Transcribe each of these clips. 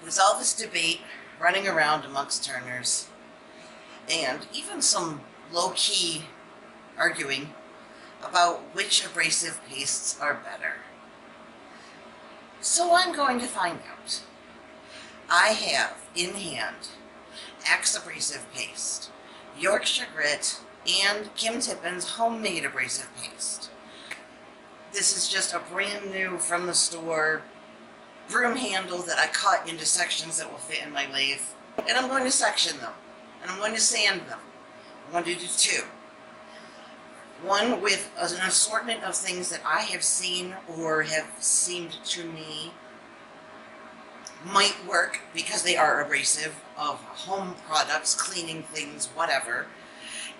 There's all this debate running around amongst turners, and even some low-key arguing about which abrasive pastes are better. So I'm going to find out. I have in hand Acks abrasive paste, Yorkshire grit, and Kim Tippin's homemade abrasive paste. This is just a brand new from the store broom handle that I cut into sections that will fit in my lathe. And I'm going to section them, and I'm going to sand them. I'm going to do two. One with an assortment of things that I have seen or have seemed to me might work because they are abrasive, of home products, cleaning things, whatever.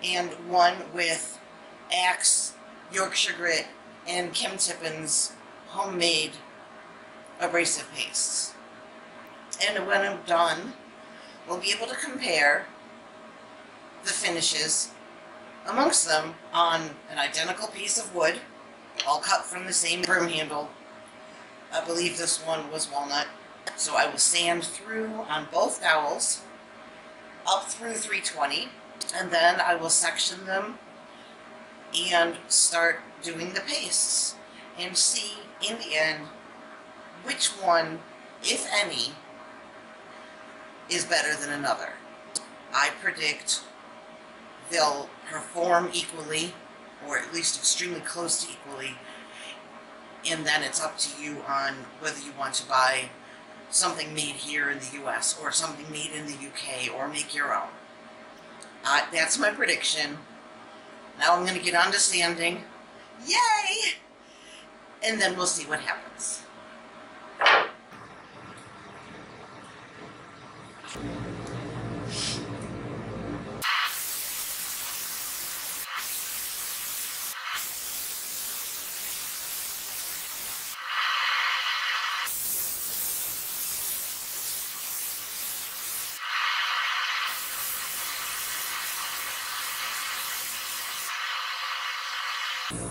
And one with Acks, Yorkshire grit, and Kim Tippin's homemade abrasive pastes. And when I'm done, we'll be able to compare the finishes amongst them on an identical piece of wood, all cut from the same broom handle. I believe this one was walnut. So I will sand through on both dowels up through 320, and then I will section them and start doing the pastes and see in the end which one, if any, is better than another. I predict they'll perform equally, or at least extremely close to equally, and then it's up to you on whether you want to buy something made here in the US or something made in the UK, or make your own. That's my prediction. Now I'm going to get on to sanding. Yay! And then we'll see what happens.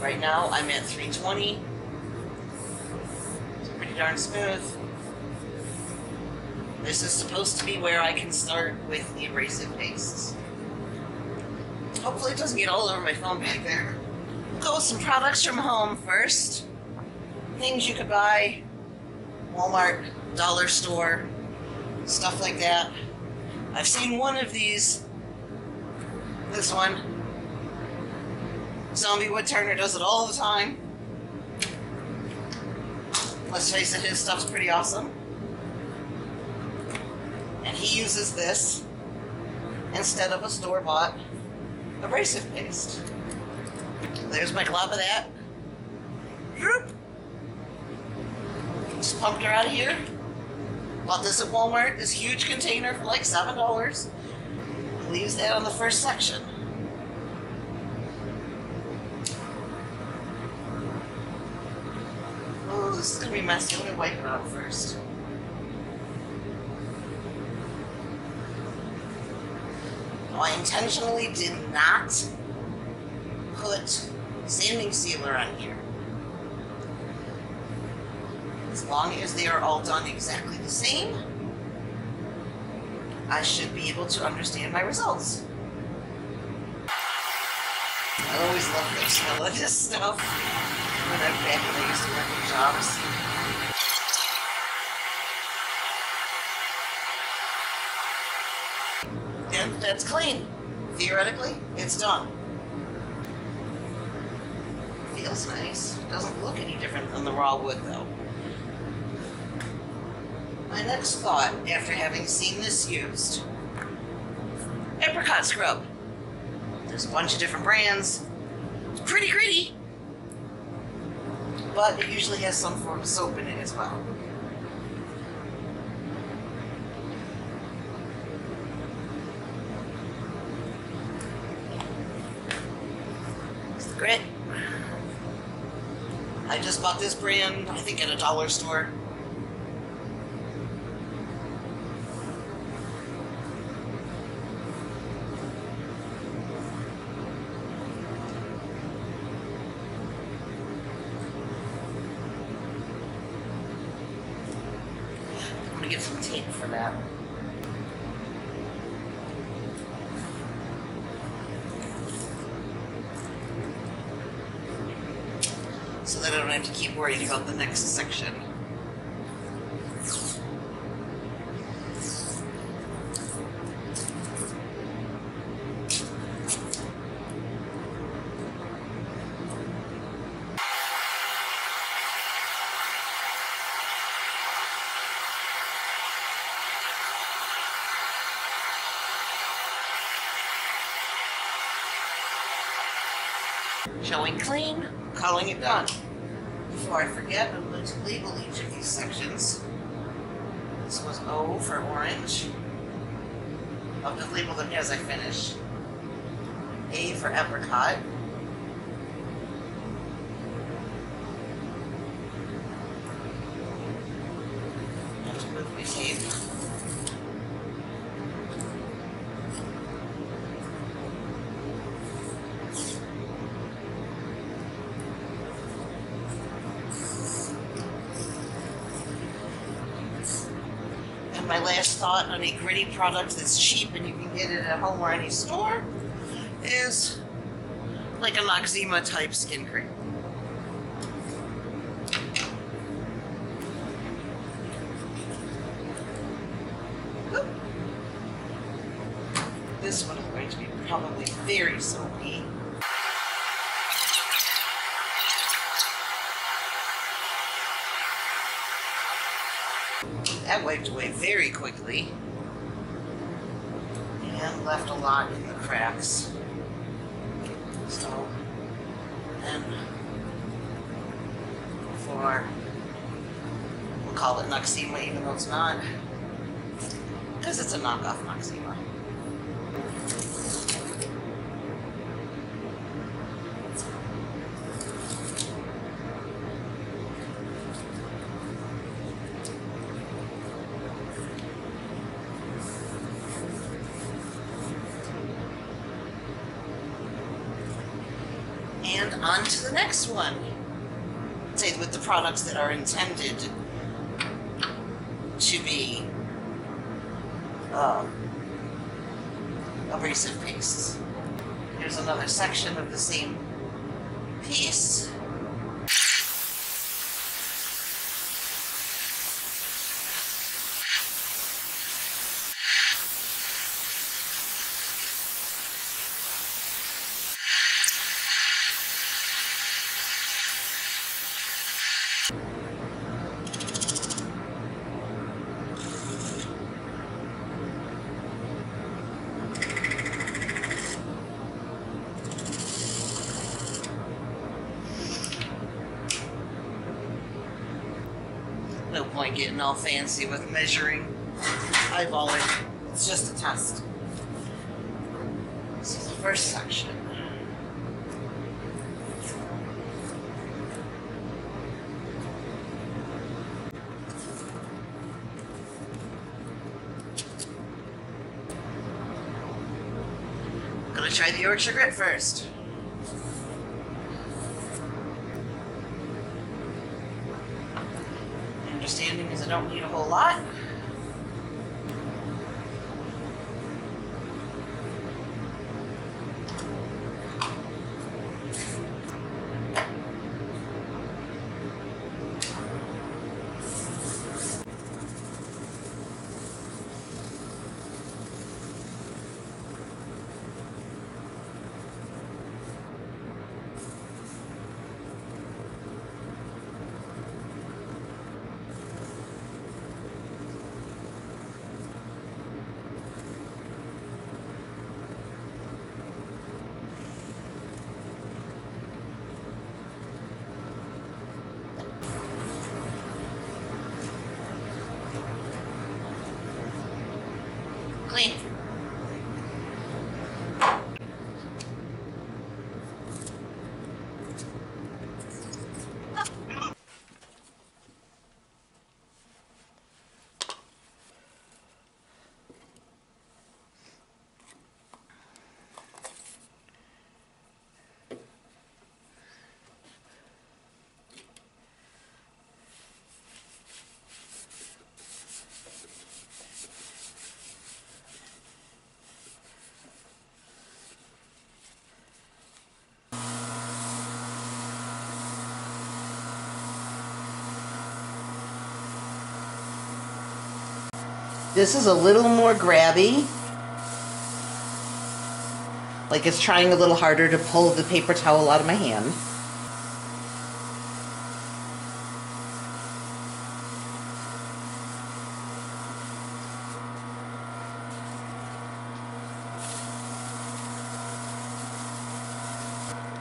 Right now I'm at 320. It's pretty darn smooth. This is supposed to be where I can start with the abrasive pastes. Hopefully it doesn't get all over my phone back there. We'll go with some products from home first. Things you could buy, Walmart, dollar store, stuff like that. I've seen one of these. This one. Zombie wood turner does it all the time. Let's face it, his stuff's pretty awesome. And he uses this instead of a store-bought abrasive paste. There's my glob of that. Just pumped her out of here. Bought this at Walmart, this huge container for like $7. Leaves that on the first section. Oh, this is going to be messy. Let me wipe it out first. Now, I intentionally did not put sanding sealer on here. As long as they are all done exactly the same, I should be able to understand my results. I always love the smell of this stuff when I'm back when I used to work in jobs. And that's clean. Theoretically, it's done. Feels nice. Doesn't look any different than the raw wood though. My next thought, after having seen this used, apricot scrub. There's a bunch of different brands. It's pretty gritty, but it usually has some form of soap in it as well. It's the grit. I just bought this brand, I think, at a dollar store. get some tape for that. So that I don't have to keep worrying about the next section. Showing clean, calling it done. Before I forget, I'm going to label each of these sections. This was O for orange. I'll just label them as I finish. A for apricot. I have to move my tape. My last thought on a gritty product that's cheap and you can get it at home or any store is like a Noxzema type skin cream. Oop. This one is going to be probably very soapy. That wiped away very quickly and left a lot in the cracks. So, and for, we'll call it Noxzema even though it's not, because it's a knockoff Noxzema. And on to the next one. Say with the products that are intended to be abrasive pastes. Here's another section of the same piece. No point getting all fancy with measuring, eyeballing. It's just a test. This is the first section. I'm gonna try the Yorkshire grit first. Understanding is I don't need a whole lot. Clean. This is a little more grabby. Like it's trying a little harder to pull the paper towel out of my hand.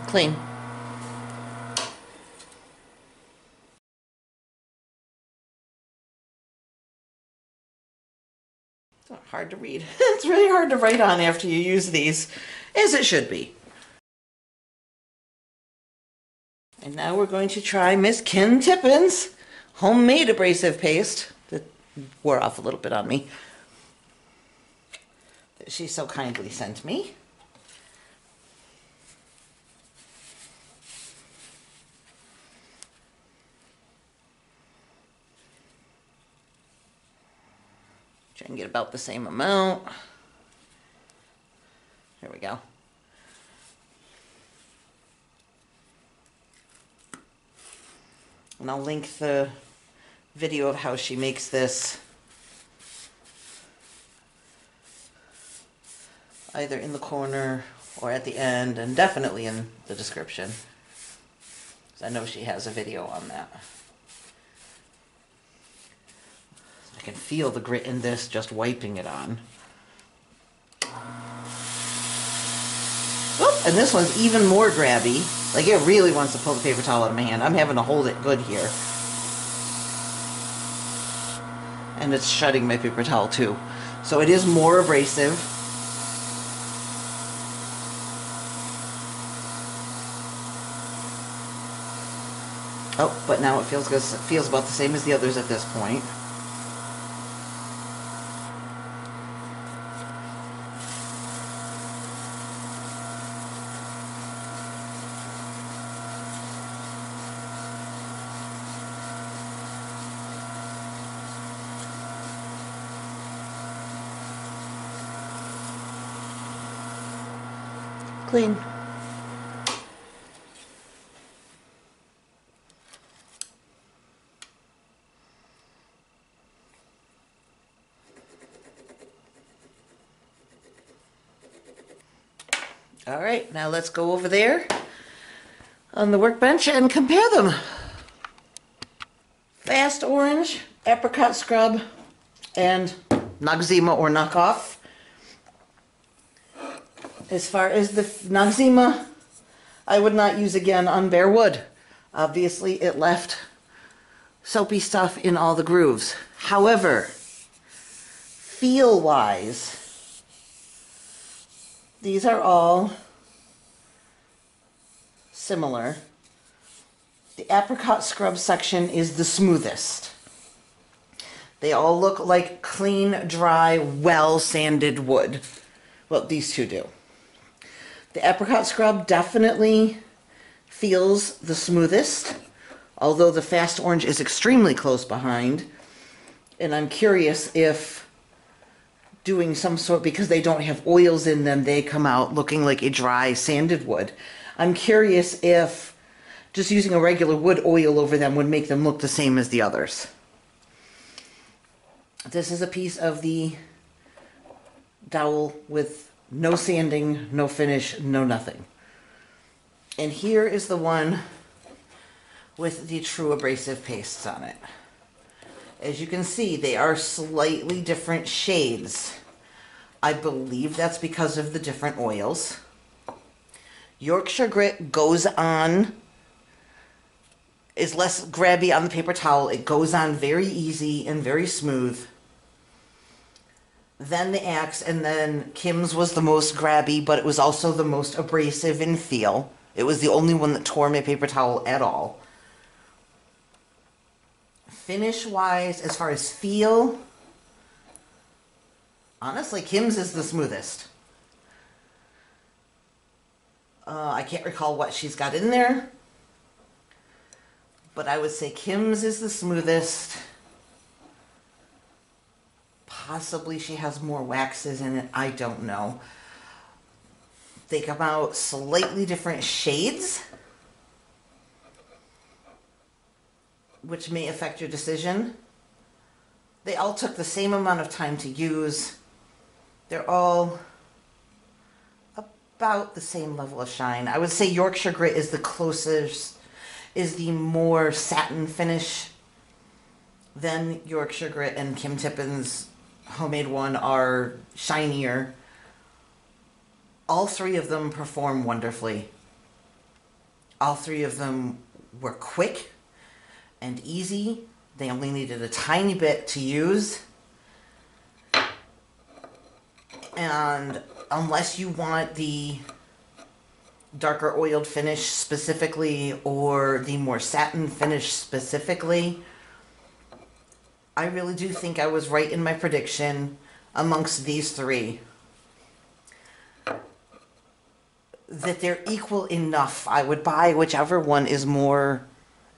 Clean. It's hard to read. It's really hard to write on after you use these, as it should be. And now we're going to try Miss Kim Tippin's homemade abrasive paste that wore off a little bit on me, that she so kindly sent me. Try and get about the same amount. There we go. And I'll link the video of how she makes this either in the corner or at the end, and definitely in the description, because I know she has a video on that. I can feel the grit in this just wiping it on. Oh, and this one's even more grabby. Like it really wants to pull the paper towel out of my hand. I'm having to hold it good here. And it's shutting my paper towel too. So it is more abrasive. Oh, but now it feels good. It feels about the same as the others at this point. Clean. All right, now let's go over there on the workbench and compare them. Fast Orange, Apricot Scrub, and Noxzema or Knockoff. As far as the Noxzema, I would not use again on bare wood. Obviously, it left soapy stuff in all the grooves. However, feel-wise, these are all similar. The Apricot Scrub section is the smoothest. They all look like clean, dry, well-sanded wood. Well, these two do. The Apricot Scrub definitely feels the smoothest, although the Fast Orange is extremely close behind. And I'm curious if doing some sort, because they don't have oils in them, they come out looking like a dry sanded wood. I'm curious if just using a regular wood oil over them would make them look the same as the others. This is a piece of the dowel with no sanding, no finish, no nothing. And here is the one with the true abrasive pastes on it. As you can see, they are slightly different shades. I believe that's because of the different oils. Yorkshire Grit goes on, is less grabby on the paper towel. It goes on very easy and very smooth. Then the Acks, and then Kim's was the most grabby, but it was also the most abrasive in feel. It was the only one that tore my paper towel at all. Finish-wise, as far as feel, honestly, Kim's is the smoothest. I can't recall what she's got in there, but I would say Kim's is the smoothest. Possibly she has more waxes in it, I don't know. They come out slightly different shades, which may affect your decision. They all took the same amount of time to use. They're all about the same level of shine. I would say Yorkshire Grit is the closest, is the more satin finish. Then Yorkshire Grit and Kim Tippin's homemade one are shinier. All three of them perform wonderfully. All three of them were quick and easy. They only needed a tiny bit to use. And unless you want the darker oiled finish specifically or the more satin finish specifically, I really do think I was right in my prediction amongst these three. That they're equal enough. I would buy whichever one is more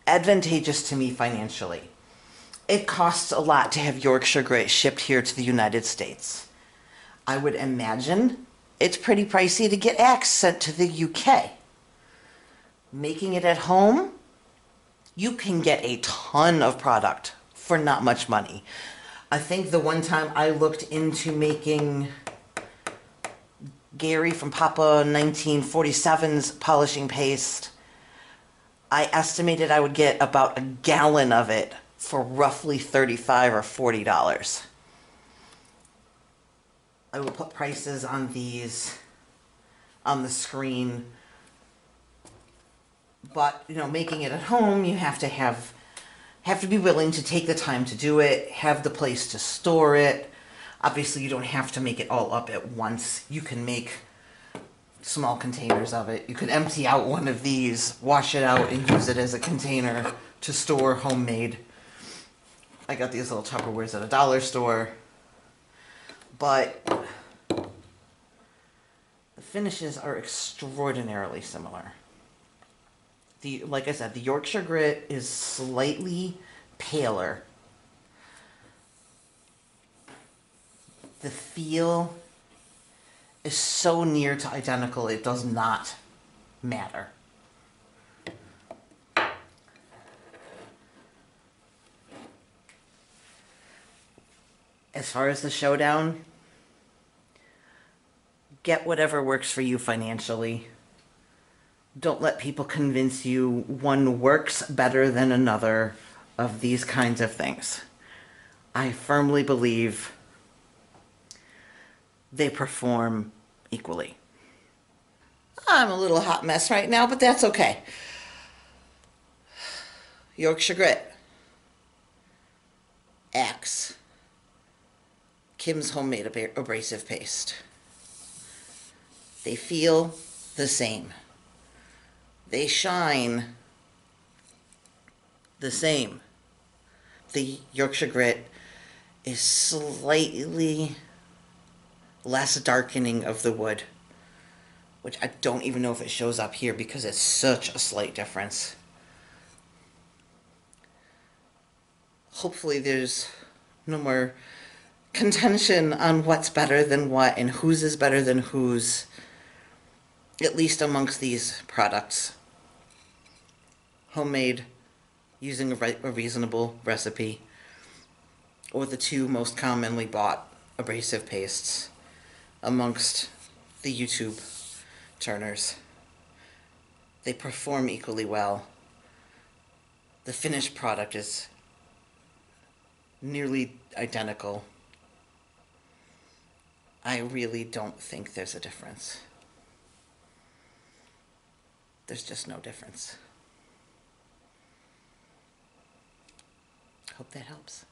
advantageous to me financially. It costs a lot to have Yorkshire Grit shipped here to the United States. I would imagine it's pretty pricey to get Acks sent to the UK. Making it at home, you can get a ton of product for not much money. I think the one time I looked into making Gary from Papa 1947's polishing paste, I estimated I would get about a gallon of it for roughly $35 or $40. I will put prices on these on the screen, but you know, making it at home, you have to be willing to take the time to do it, have the place to store it. Obviously, you don't have to make it all up at once. You can make small containers of it. You could empty out one of these, wash it out, and use it as a container to store homemade. I got these little Tupperwares at a dollar store. But the finishes are extraordinarily similar. Like I said, the Yorkshire Grit is slightly paler. The feel is so near to identical, it does not matter. As far as the Showdown, get whatever works for you financially. Don't let people convince you one works better than another of these kinds of things. I firmly believe they perform equally. I'm a little hot mess right now, but that's okay. Yorkshire Grit, Acks, Kim's homemade abrasive paste. They feel the same. They shine the same. The Yorkshire Grit is slightly less darkening of the wood, which I don't even know if it shows up here because it's such a slight difference. Hopefully there's no more contention on what's better than what and whose is better than whose, at least amongst these products. Homemade, using a reasonable recipe, or the two most commonly bought abrasive pastes amongst the YouTube turners. They perform equally well. The finished product is nearly identical. I really don't think there's a difference. There's just no difference. Hope that helps.